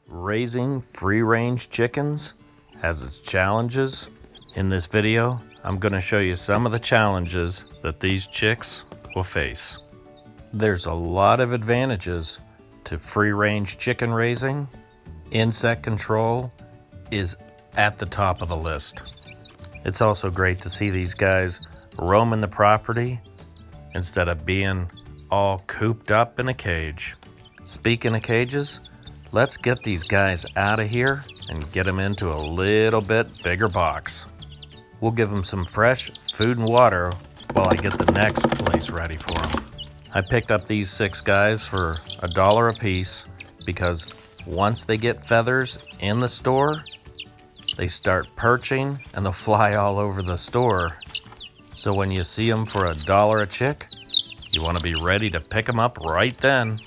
Raising free-range chickens has its challenges. In this video, I'm going to show you some of the challenges that these chicks will face. There's a lot of advantages to free-range chicken raising. Insect control is at the top of the list. It's also great to see these guys roaming the property instead of being all cooped up in a cage. Speaking of cages, let's get these guys out of here and get them into a little bit bigger box. We'll give them some fresh food and water while I get the next place ready for them. I picked up these 6 guys for $1 a piece because once they get feathers in the store, they start perching and they'll fly all over the store. So when you see them for $1 a chick, you want to be ready to pick them up right then.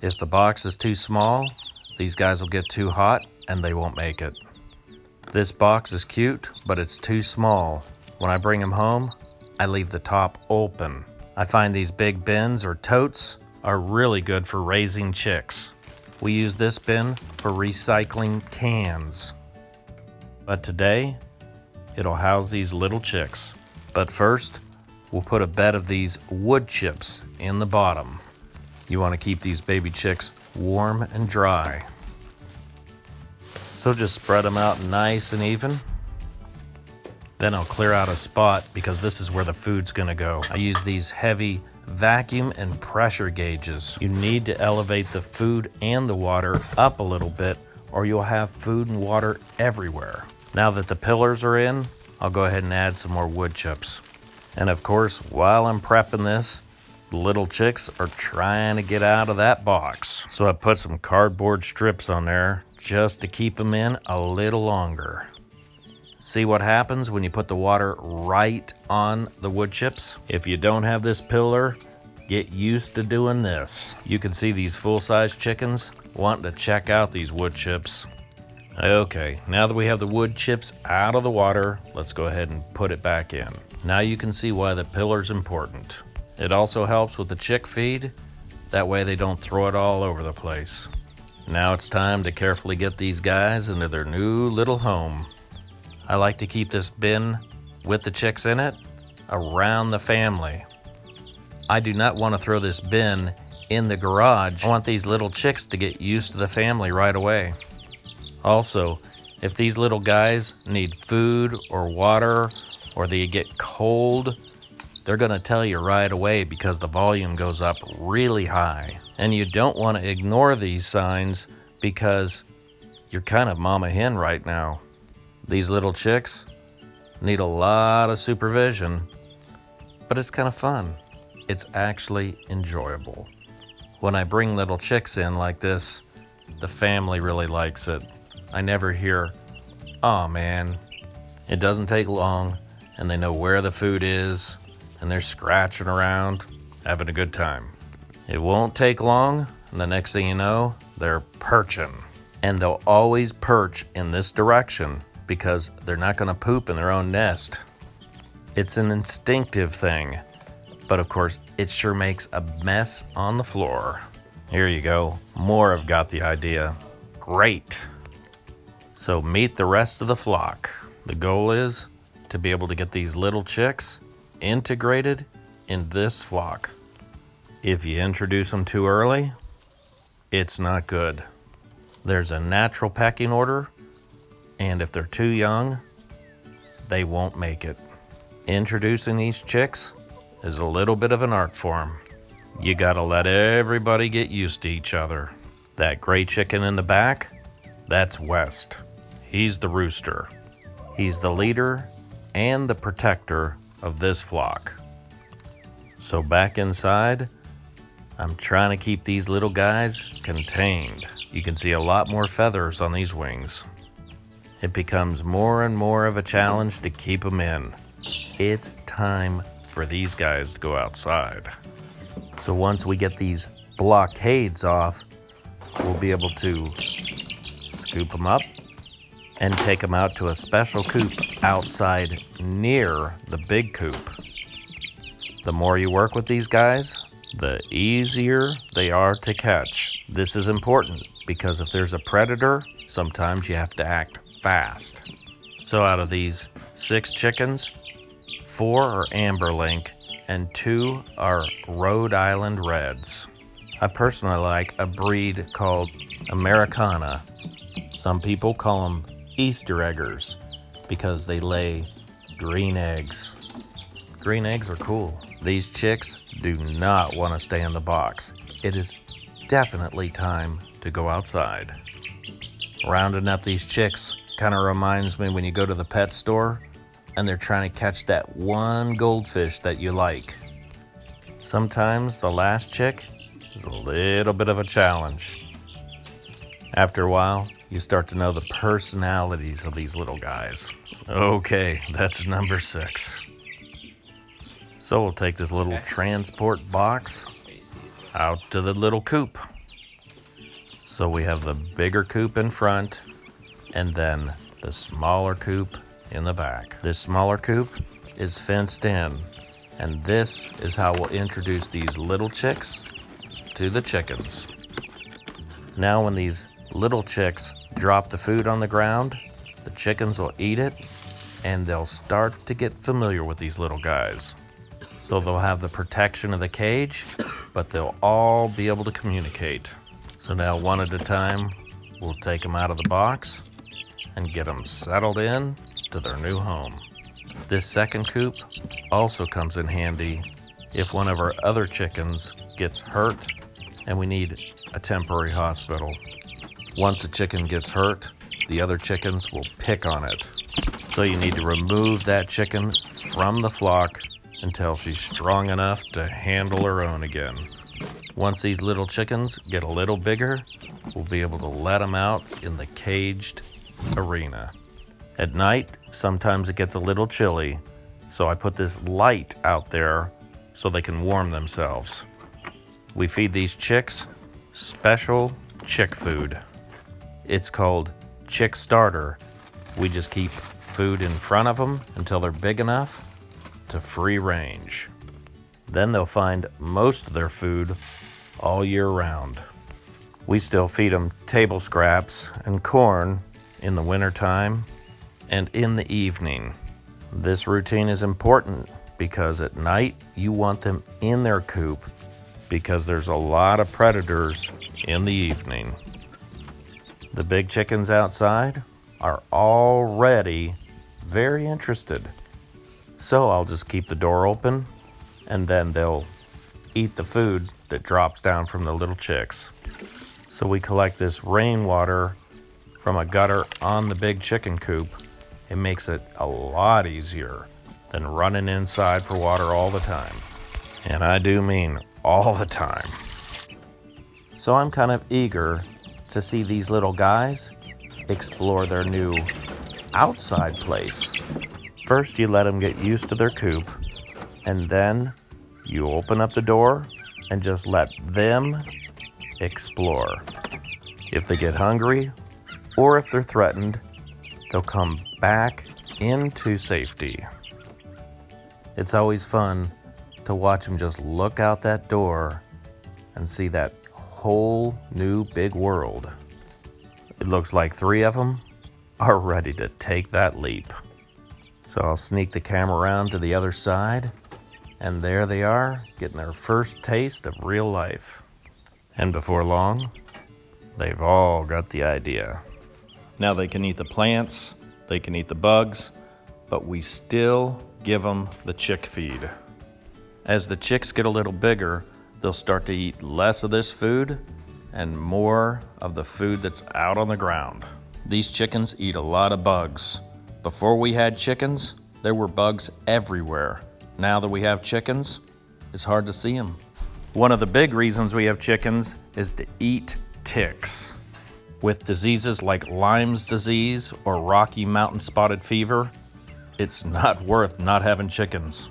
If the box is too small, these guys will get too hot and they won't make it. This box is cute, but it's too small. When I bring them home, I leave the top open. I find these big bins or totes are really good for raising chicks. We use this bin for recycling cans. But today, it'll house these little chicks. But first, we'll put a bed of these wood chips in the bottom. You want to keep these baby chicks warm and dry. So just spread them out nice and even. Then I'll clear out a spot because this is where the food's gonna go. I use these heavy vacuum and pressure gauges. You need to elevate the food and the water up a little bit or you'll have food and water everywhere. Now that the pillars are in, I'll go ahead and add some more wood chips. And of course, while I'm prepping this, the little chicks are trying to get out of that box. So I put some cardboard strips on there just to keep them in a little longer. See what happens when you put the water right on the wood chips? If you don't have this pillar, get used to doing this. You can see these full-size chickens wanting to check out these wood chips. Okay, now that we have the wood chips out of the water, let's go ahead and put it back in. Now you can see why the pillar's important. It also helps with the chick feed. That way they don't throw it all over the place. Now it's time to carefully get these guys into their new little home. I like to keep this bin with the chicks in it around the family. I do not want to throw this bin in the garage. I want these little chicks to get used to the family right away. Also, if these little guys need food or water or they get cold, they're going to tell you right away because the volume goes up really high. And you don't want to ignore these signs because you're kind of mama hen right now. These little chicks need a lot of supervision, but it's kind of fun. It's actually enjoyable. When I bring little chicks in like this, the family really likes it. I never hear, "Aw, man." It doesn't take long, and they know where the food is, and they're scratching around, having a good time. It won't take long, and the next thing you know, they're perching. And they'll always perch in this direction because they're not gonna poop in their own nest. It's an instinctive thing, but of course, it sure makes a mess on the floor. Here you go, more have got the idea. Great. So meet the rest of the flock. The goal is to be able to get these little chicks integrated in this flock. If you introduce them too early, it's not good. There's a natural pecking order, and if they're too young, they won't make it. Introducing these chicks is a little bit of an art form. You gotta let everybody get used to each other. That gray chicken in the back, that's West. He's the rooster. He's the leader and the protector of this flock. So back inside, I'm trying to keep these little guys contained. You can see a lot more feathers on these wings. It becomes more and more of a challenge to keep them in. It's time for these guys to go outside. So once we get these blockades off, we'll be able to scoop them up and take them out to a special coop outside near the big coop. The more you work with these guys, the easier they are to catch. This is important because if there's a predator, sometimes you have to act fast. So out of these 6 chickens, 4 are amber link and 2 are Rhode Island Reds. I personally like a breed called Americana. Some people call them Easter eggers because they lay green eggs. Green eggs are cool. These chicks do not want to stay in the box. It is definitely time to go outside. Rounding up these chicks kind of reminds me when you go to the pet store and they're trying to catch that one goldfish that you like. Sometimes the last chick is a little bit of a challenge. After a while, you start to know the personalities of these little guys. Okay, that's number 6. So we'll take this little transport box out to the little coop. So we have the bigger coop in front and then the smaller coop in the back. This smaller coop is fenced in, and this is how we'll introduce these little chicks to the chickens. Now when these little chicks drop the food on the ground, the chickens will eat it and they'll start to get familiar with these little guys. So they'll have the protection of the cage, but they'll all be able to communicate. So now one at a time, we'll take them out of the box and get them settled in to their new home. This second coop also comes in handy if one of our other chickens gets hurt and we need a temporary hospital. Once a chicken gets hurt, the other chickens will pick on it. So you need to remove that chicken from the flock until she's strong enough to handle her own again. Once these little chickens get a little bigger, we'll be able to let them out in the caged arena. At night, sometimes it gets a little chilly, so I put this light out there so they can warm themselves. We feed these chicks special chick food. It's called chick starter. We just keep food in front of them until they're big enough to free range. Then they'll find most of their food all year round. We still feed them table scraps and corn in the wintertime and in the evening. This routine is important because at night you want them in their coop because there's a lot of predators in the evening. The big chickens outside are already very interested. So I'll just keep the door open and then they'll eat the food that drops down from the little chicks. So we collect this rainwater from a gutter on the big chicken coop. It makes it a lot easier than running inside for water all the time. And I do mean all the time. So I'm kind of eager to see these little guys explore their new outside place. First, you let them get used to their coop, and then you open up the door and just let them explore. If they get hungry or if they're threatened, they'll come back into safety. It's always fun to watch them just look out that door and see that whole new big world. It looks like 3 of them are ready to take that leap. So I'll sneak the camera around to the other side, and there they are, getting their first taste of real life. And before long, they've all got the idea. Now they can eat the plants, they can eat the bugs, but we still give them the chick feed. As the chicks get a little bigger, they'll start to eat less of this food and more of the food that's out on the ground. These chickens eat a lot of bugs. Before we had chickens, there were bugs everywhere. Now that we have chickens, it's hard to see them. One of the big reasons we have chickens is to eat ticks. With diseases like Lyme's disease or Rocky Mountain spotted fever, it's not worth not having chickens.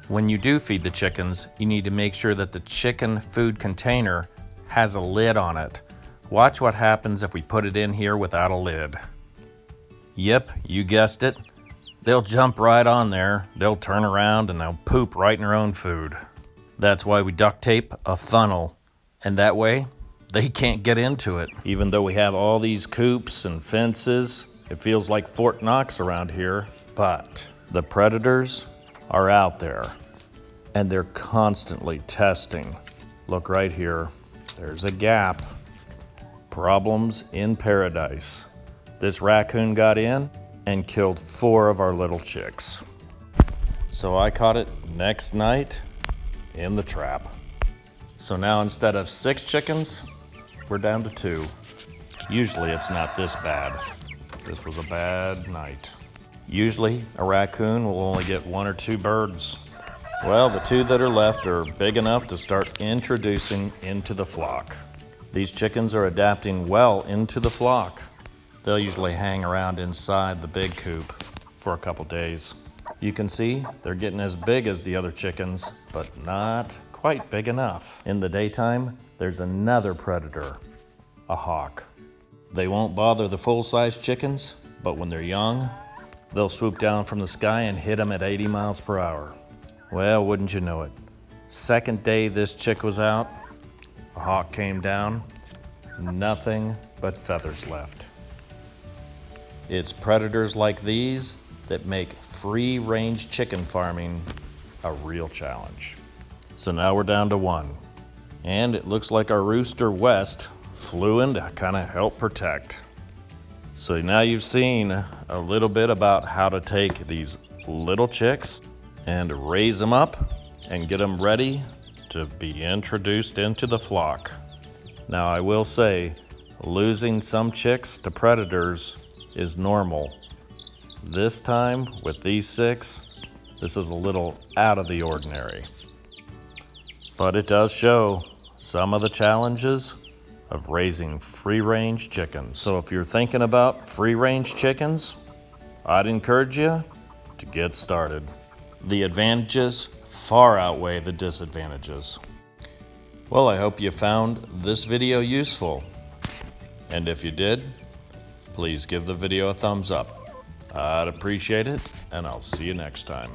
When you do feed the chickens, you need to make sure that the chicken food container has a lid on it. Watch what happens if we put it in here without a lid. Yep, you guessed it. They'll jump right on there, they'll turn around, and they'll poop right in their own food. That's why we duct tape a funnel, and that way they can't get into it. Even though we have all these coops and fences, it feels like Fort Knox around here, but the predators are out there and they're constantly testing. Look right here, there's a gap. Problems in paradise. This raccoon got in and killed 4 of our little chicks. So I caught it next night in the trap. So now instead of 6 chickens, we're down to 2. Usually it's not this bad. This was a bad night. Usually a raccoon will only get 1 or 2 birds. Well, the 2 that are left are big enough to start introducing into the flock. These chickens are adapting well into the flock. They'll usually hang around inside the big coop for a couple days. You can see they're getting as big as the other chickens, but not quite big enough. In the daytime, there's another predator, a hawk. They won't bother the full-size chickens, but when they're young, they'll swoop down from the sky and hit them at 80 miles per hour. Well, wouldn't you know it? Second day this chick was out, a hawk came down, nothing but feathers left. It's predators like these that make free-range chicken farming a real challenge. So now we're down to 1. And it looks like our rooster West flew in to kind of help protect. So now you've seen a little bit about how to take these little chicks and raise them up and get them ready to be introduced into the flock. Now I will say, losing some chicks to predators is normal. This time with these 6, this is a little out of the ordinary. But it does show some of the challenges of raising free-range chickens. So if you're thinking about free-range chickens, I'd encourage you to get started. The advantages far outweigh the disadvantages. Well, I hope you found this video useful. And if you did, please give the video a thumbs up. I'd appreciate it, and I'll see you next time.